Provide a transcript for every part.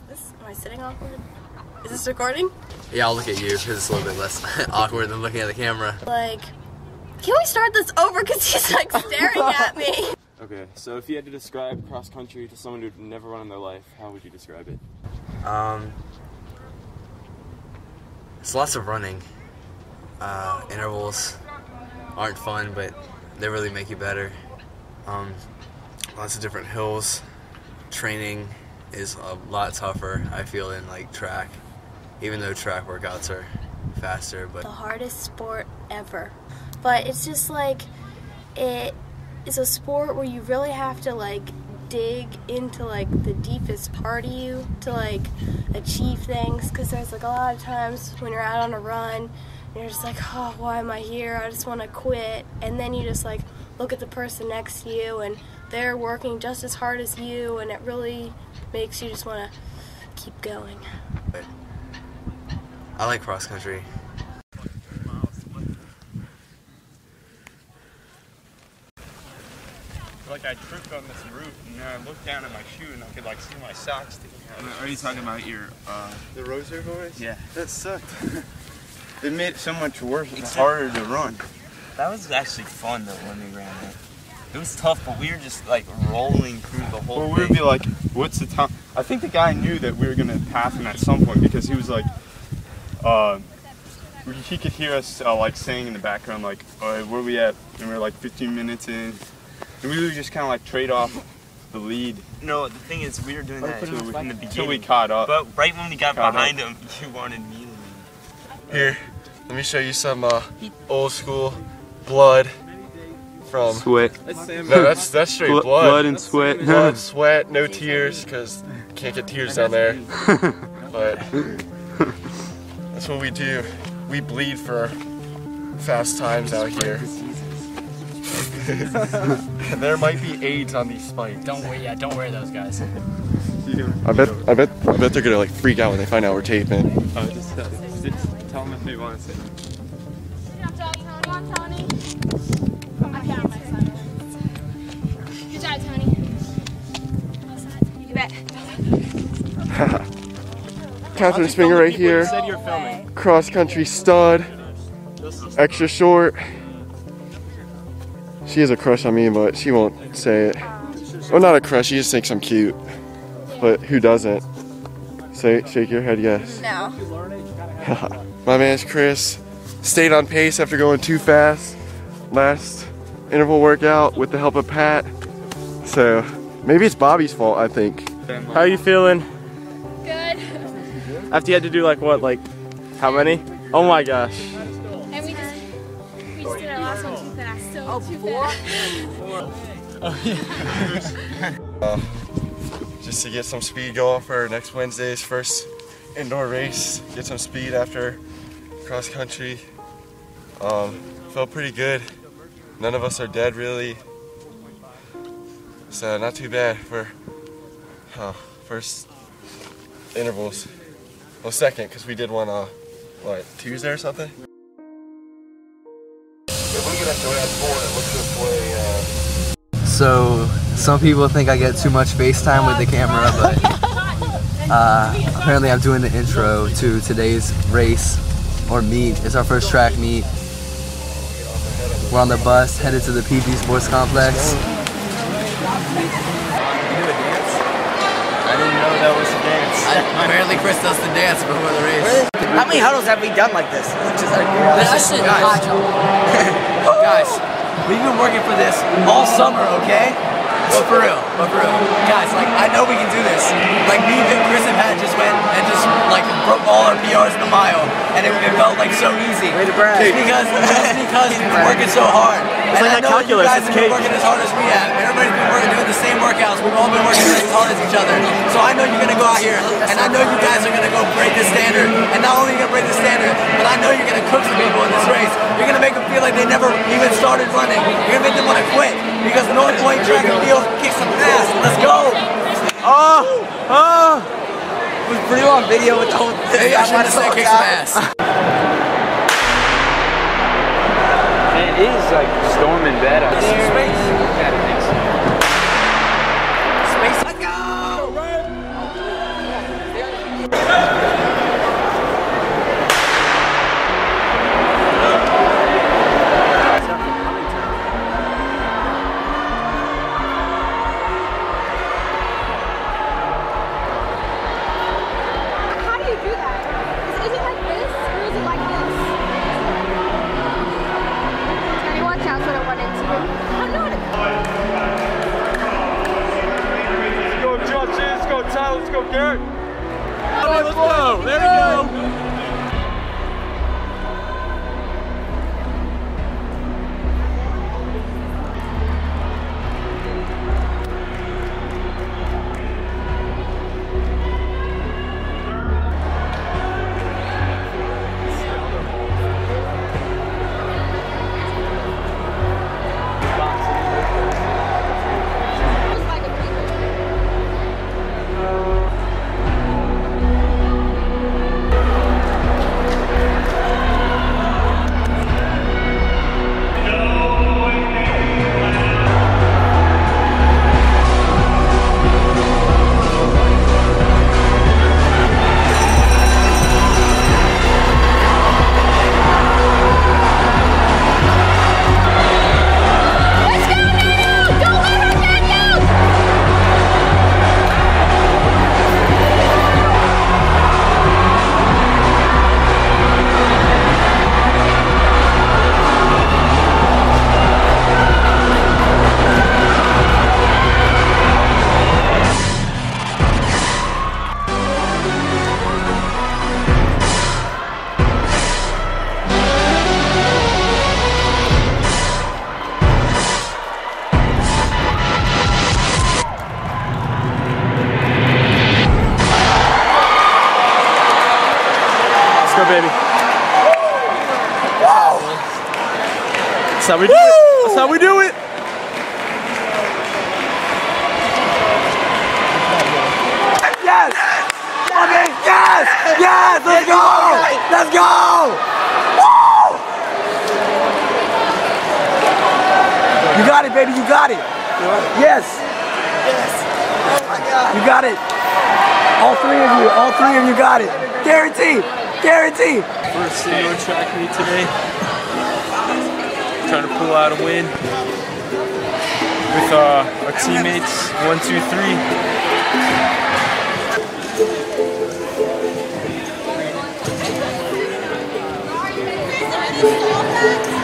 Am I sitting awkward? Is this recording? Yeah, I'll look at you because it's a little bit less awkward than looking at the camera. Like, can we start this over? Because he's like staring at me. Okay, so if you had to describe cross country to someone who'd never run in their life, how would you describe it? It's lots of running. Intervals aren't fun, but they really make you better. Lots of different hills. Training is a lot tougher, I feel, than like track, even though track workouts are faster. But the hardest sport ever. But it's just like, it is a sport where you really have to like dig into like the deepest part of you to like achieve things, because there's like a lot of times when you're out on a run, you're just like, oh, why am I here? I just want to quit. And then you just like look at the person next to you and they're working just as hard as you, and it really makes you just want to keep going. I like cross country. Like I tripped on this root, and then I looked down at my shoe and I could like see my socks sticking out. Are you talking about your The Rosier boys? Yeah. That sucked. It made it so much worse. It's harder to run. That was actually fun though when we ran it. It was tough, but we were just like rolling through the whole thing. Well, we would be like, what's the time? I think the guy knew that we were going to pass him at some point, because he was like, he could hear us like saying in the background, like, where are we at? And we were like 15 minutes in. And we would just kind of like trade off the lead. No, the thing is, we were doing that in the beginning. Until we caught up. But right when we got behind him, you wanted me to lead. Here, let me show you some old school blood from sweat. No, that's straight blood. Blood and sweat. Blood, sweat, no tears, because you can't get tears down there. But that's what we do. We bleed for fast times out here. And there might be AIDS on these spikes. Don't wear those, guys. I bet they're gonna like freak out when they find out we're taping. Just tell them if they want to say. Come on, Tony. I found my son. Good job, Tony. You bet. Catherine Springer right here. Cross country stud. Extra short. She has a crush on me, but she won't say it. Well, not a crush, she just thinks I'm cute. But who doesn't? Shake your head yes. No. My man's Chris. Stayed on pace after going too fast last interval workout with the help of Pat. So maybe it's Bobby's fault, I think. How are you feeling? Good. After you had to do like what, like how many? Oh my gosh. And we just did our last one too fast. So too fast. Just to get some speed going for next Wednesday's first indoor race. Get some speed after cross country. Felt pretty good. None of us are dead really. So not too bad for first intervals. Well, second, because we did one what, Tuesday or something? So some people think I get too much FaceTime with the camera, but apparently I'm doing the intro to today's race or meet. It's our first track meet. We're on the bus headed to the PG Sports Complex. You do a dance? I didn't know that was a dance. Apparently Chris does the dance before the race. How many huddles have we done like this? Guys, we've been working for this all summer, okay? But for real. Guys, like, I know we can do this. Like, me and Chris and Pat just went and just, like, broke all our PRs in the mile. And it felt, like, so easy. Way to brag. Just because we've been working so hard. It's like that calculus, you guys have been working as hard as we have. Everybody's been working, doing the same workouts. We've all been working as hard as each other. So I know you're going to go out here, and I know you guys are going to go break the standard. And not only are you going to break the standard, but I know you're going to cook some people in this race. You're going to make them feel like they never even started running. You're going to make them want to quit. Because North Point Track and Field kicks some ass. Let's go! It was a pretty long video with the whole thing. Maybe I should have said kick some ass. It is like storming bad out there. Space. Let's go! Let's go, Garrett. Let's go. There we go. Let's go, baby. That's how we do it. That's how we do it. Yes! Okay, yes! Yes! Let's go! Let's go! Woo! You got it, baby. You got it. Yes. Yes. Oh my God. You got it. All three of you. All three of you got it. Guaranteed. Guaranteed. First indoor track meet today. Trying to pull out a win with our teammates. 1, 2, 3.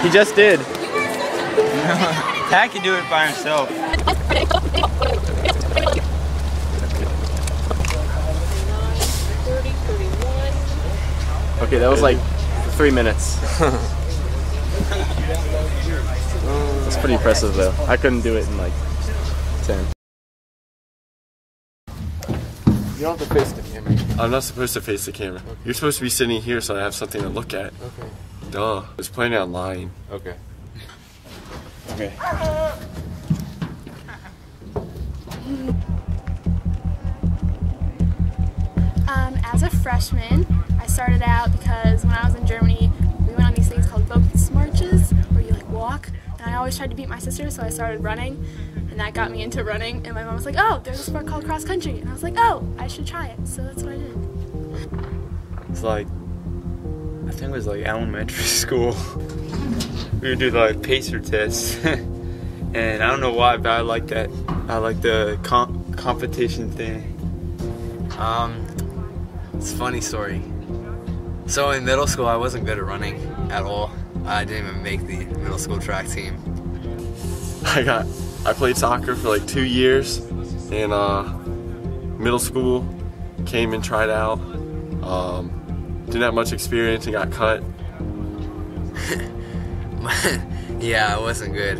He just did. Pat can do it by himself. Okay, that was like 3 minutes. It's pretty impressive though. I couldn't do it in like 10. You don't have to face the camera. I'm not supposed to face the camera. Okay. You're supposed to be sitting here so I have something to look at. Okay. Duh. I was playing online. Okay. Okay. As a freshman, I started out because when I was in Germany, we went on these things called focus marches, where you like walk, and I always tried to beat my sister, so I started running, and that got me into running, and my mom was like, oh, there's a sport called cross country, and I was like, oh, I should try it, so that's what I did. It's like, I think it was like elementary school. We would do like pacer tests, and I don't know why, but I like that. I like the competition thing. It's a funny story. So in middle school, I wasn't good at running at all. I didn't even make the middle school track team. I played soccer for like 2 years in middle school. Came and tried out. Didn't have much experience and got cut. Yeah, I wasn't good.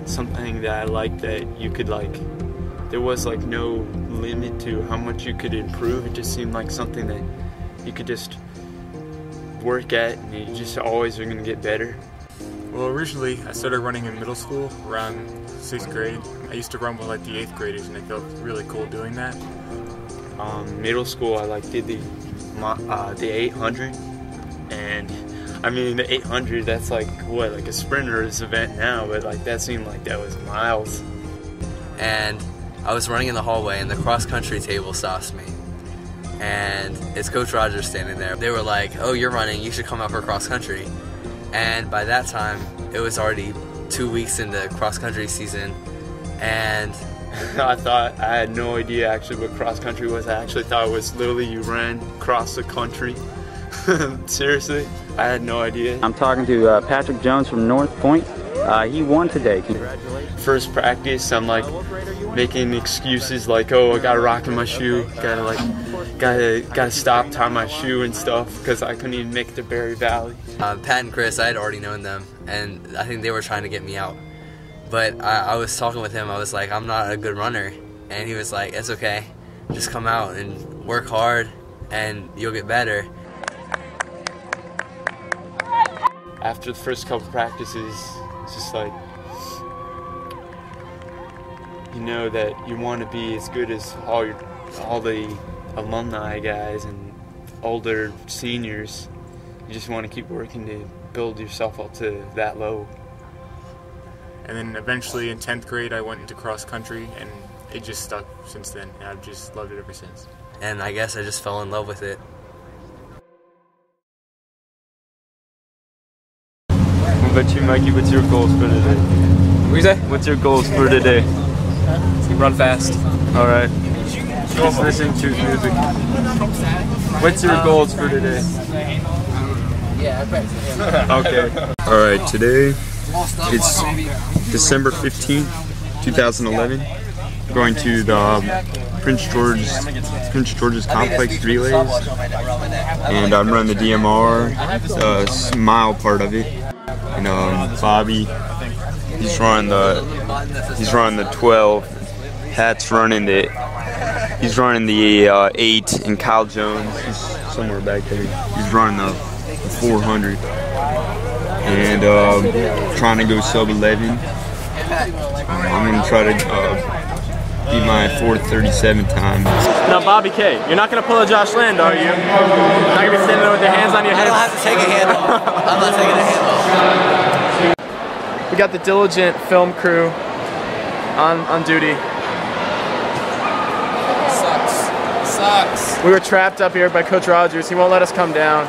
Something that I liked that you could like, there was like no limit to how much you could improve. It just seemed like something that you could just work at and you just always are going to get better. Well, originally I started running in middle school around 6th grade. I used to run with like the 8th graders and I felt really cool doing that. Middle school I like did the 800, and I mean the 800, that's like what, like a sprinter's event now, but like that seemed like that was miles. And I was running in the hallway and the cross-country table stops me. And it's Coach Rogers standing there. They were like, "Oh, you're running, you should come out for cross-country." And by that time, it was already 2 weeks into cross-country season, and I had no idea actually what cross-country was. I actually thought it was literally you ran across the country. Seriously, I had no idea. I'm talking to Patrick Jones from North Point. He won today. Congratulations. First practice, I'm like making excuses like, "Oh, I got a rock in my shoe. Gotta stop, tie my shoe and stuff," because I couldn't even make it to Berry Valley. Pat and Chris, I had already known them, and I think they were trying to get me out. But I was talking with him. I was like, "I'm not a good runner," and he was like, "It's okay. Just come out and work hard, and you'll get better." After the first couple practices, it's just like, you know that you want to be as good as all the alumni guys and older seniors. You just want to keep working to build yourself up to that low. And then eventually in 10th grade I went into cross country, and it just stuck since then. And I've just loved it ever since. And I guess I just fell in love with it. What about you, Mikey? What's your goals for today? What do you say? What's your goals for today? Run fast. All right. Just listen to music. What's your goals for today? Okay. All right. Today it's December 15th, 2011. Going to the Prince George's Complex Relays, and I'm running the DMR, the mile part of it. And Bobby, he's running the 12. Pat's running the 8, and Kyle Jones, he's somewhere back there. He's running the 400, and trying to go sub 11. I'm gonna try to beat my 4:37 time. Now, Bobby K, you're not gonna pull a Josh Land, are you? You're not gonna be standing there with your hands on your head. I don't have to take a handle. I'm not taking a handle. We got the diligent film crew on duty. Sucks. We were trapped up here by Coach Rogers. He won't let us come down.